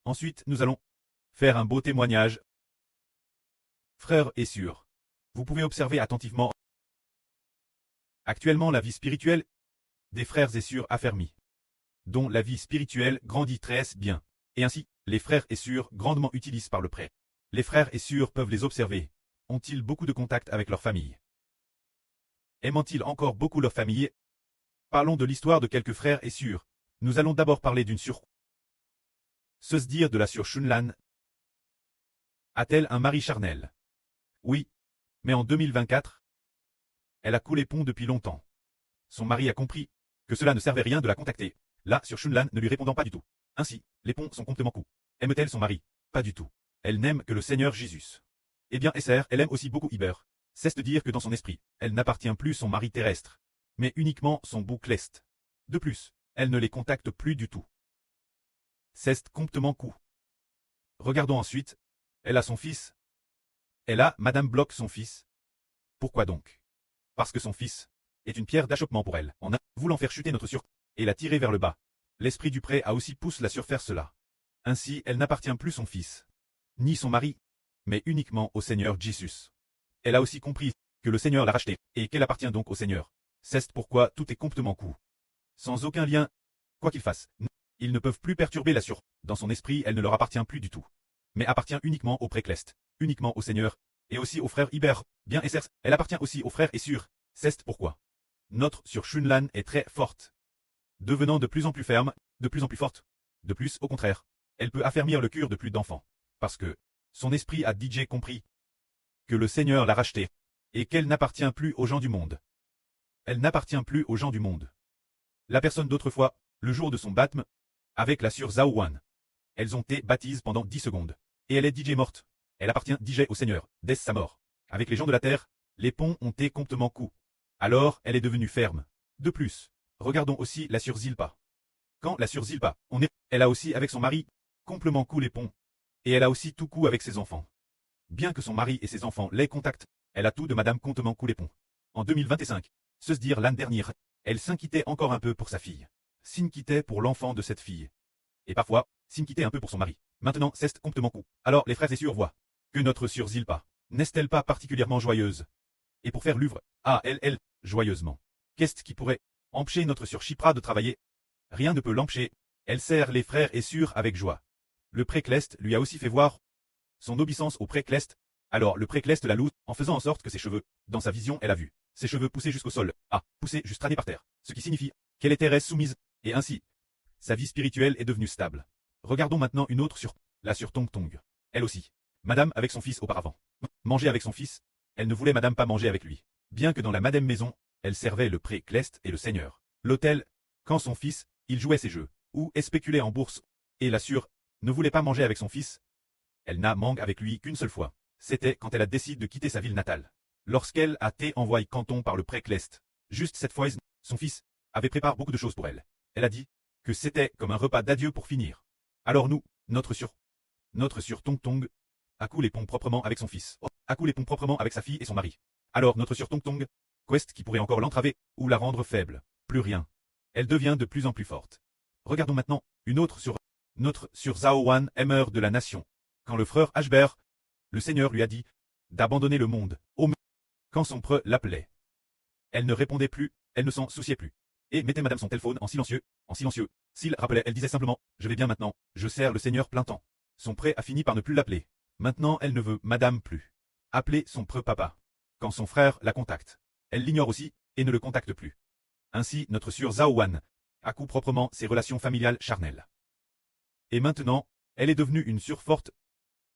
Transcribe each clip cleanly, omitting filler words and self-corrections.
Ensuite, nous allons faire un beau témoignage. Frères et sœurs, vous pouvez observer attentivement actuellement la vie spirituelle des frères et sœurs affermis, dont la vie spirituelle grandit très bien, et ainsi, les frères et sœurs grandement utilisés par le prêtre. Les frères et sœurs peuvent les observer. Ont-ils beaucoup de contact avec leur famille? Aiment-ils encore beaucoup leur famille? Parlons de l'histoire de quelques frères et sœurs. Nous allons d'abord parler d'une sœur. Se dire de la sœur Shunlan. A-t-elle un mari charnel? Oui, mais en 2024, elle a coulé pont depuis longtemps. Son mari a compris que cela ne servait rien de la contacter. La sœur Shunlan ne lui répondant pas du tout. Ainsi, les ponts sont complètement coupés. Aime-t-elle son mari? Pas du tout. Elle n'aime que le Seigneur Jésus. Eh bien, Esther, elle aime aussi beaucoup Iber. C'est de dire que dans son esprit, elle n'appartient plus son mari terrestre, mais uniquement son bouc lest. De plus, elle ne les contacte plus du tout. C'est complètement coup. Regardons ensuite. Elle a son fils. Elle a Madame Bloch son fils. Pourquoi donc? Parce que son fils est une pierre d'achoppement pour elle. En voulant faire chuter notre sur et la tirer vers le bas. L'esprit du pré a aussi poussé la surfaire cela. Ainsi, elle n'appartient plus son fils, ni son mari, mais uniquement au Seigneur Jésus. Elle a aussi compris que le Seigneur l'a racheté, et qu'elle appartient donc au Seigneur. C'est pourquoi tout est complètement coup. Sans aucun lien, quoi qu'il fasse, ils ne peuvent plus perturber la sur. Dans son esprit, elle ne leur appartient plus du tout, mais appartient uniquement au précleste, uniquement au Seigneur, et aussi aux frères Iber. Bien Esser, elle appartient aussi aux frères et sœurs. C'est pourquoi notre sœur Shunlan est très forte, devenant de plus en plus ferme, de plus en plus forte. De plus, au contraire, elle peut affermir le cœur de plus d'enfants, parce que son esprit a DJ compris que le Seigneur l'a rachetée, et qu'elle n'appartient plus aux gens du monde. Elle n'appartient plus aux gens du monde. La personne d'autrefois, le jour de son baptême, avec la sœur Zhao Wan. Elles ont été baptisées pendant 10 secondes. Et elle est DJ morte. Elle appartient DJ au Seigneur, dès sa mort. Avec les gens de la terre, les ponts ont été complètement coupés. Alors, elle est devenue ferme. De plus, regardons aussi la sœur Zilpa. Quand la sœur Zilpa, elle a aussi avec son mari, complètement coupé les ponts. Et elle a aussi tout coup avec ses enfants. Bien que son mari et ses enfants les contactent, elle a tout de Madame complètement coupé les ponts. En 2025, se dire l'année dernière, elle s'inquiétait encore un peu pour sa fille. S'inquiétait pour l'enfant de cette fille. Et parfois, s'inquiétait un peu pour son mari. Maintenant, c'est complètement coup. Alors les frères et sœurs voient que notre sœur Zilpa n'est-elle pas particulièrement joyeuse? Et pour faire l'œuvre, elle, joyeusement. Qu'est-ce qui pourrait empêcher notre sœur Chipra de travailler? Rien ne peut l'empêcher. Elle sert les frères et sœurs avec joie. Le précleste lui a aussi fait voir son obéissance au précleste. Alors le précleste la loue en faisant en sorte que ses cheveux, dans sa vision, elle a vu ses cheveux pousser jusqu'au sol, pousser juste traîner par terre, ce qui signifie qu'elle était reste soumise, et ainsi, sa vie spirituelle est devenue stable. Regardons maintenant une autre sur la sœur Tong Tong. Elle aussi. Madame avec son fils auparavant. Manger avec son fils, elle ne voulait Madame pas manger avec lui. Bien que dans la Madame maison, elle servait le précleste et le Seigneur. L'hôtel, quand son fils, il jouait ses jeux, ou spéculait en bourse, et la sœur ne voulait pas manger avec son fils. Elle n'a mangue avec lui qu'une seule fois. C'était quand elle a décidé de quitter sa ville natale. Lorsqu'elle a été envoyée canton par le précleste. Juste cette fois, son fils avait préparé beaucoup de choses pour elle. Elle a dit que c'était comme un repas d'adieu pour finir. Alors nous, notre sœur Tong Tong, a coulé les ponts proprement avec son fils, a coulé les ponts proprement avec sa fille et son mari. Alors notre sœur Tong Tong, qu'est-ce qui pourrait encore l'entraver, ou la rendre faible? Plus rien. Elle devient de plus en plus forte. Regardons maintenant une autre sur notre sœur Zhao Wan, aimeur de la nation. Quand le frère Ashber, le Seigneur lui a dit d'abandonner le monde, quand son preux l'appelait. Elle ne répondait plus, elle ne s'en souciait plus. Et mettait Madame son téléphone en silencieux. S'il rappelait, elle disait simplement, je vais bien maintenant, je sers le Seigneur plein temps. Son pré a fini par ne plus l'appeler. Maintenant elle ne veut Madame plus appeler son preux papa. Quand son frère la contacte, elle l'ignore aussi, et ne le contacte plus. Ainsi notre sœur Zhao Wan accoupe proprement ses relations familiales charnelles. Et maintenant, elle est devenue une sœur forte,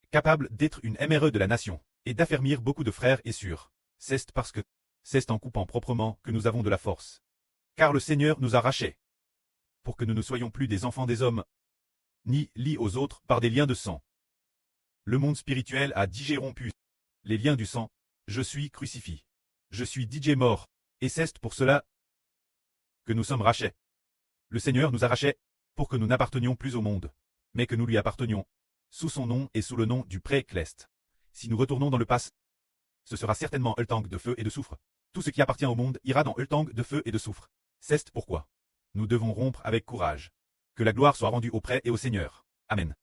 capable d'être une MRE de la nation, et d'affermir beaucoup de frères et sœurs. C'est parce que c'est en coupant proprement que nous avons de la force. Car le Seigneur nous a rachés. Pour que nous ne soyons plus des enfants des hommes, ni liés aux autres par des liens de sang. Le monde spirituel a DJ rompu les liens du sang. Je suis crucifié. Je suis DJ mort. Et c'est pour cela que nous sommes rachés. Le Seigneur nous a rachés pour que nous n'appartenions plus au monde, mais que nous lui appartenions, sous son nom et sous le nom du précleste. Si nous retournons dans le passé, ce sera certainement Ultang de feu et de soufre. Tout ce qui appartient au monde ira dans Ultang de feu et de soufre. C'est pourquoi nous devons rompre avec courage. Que la gloire soit rendue au prêtre et au Seigneur. Amen.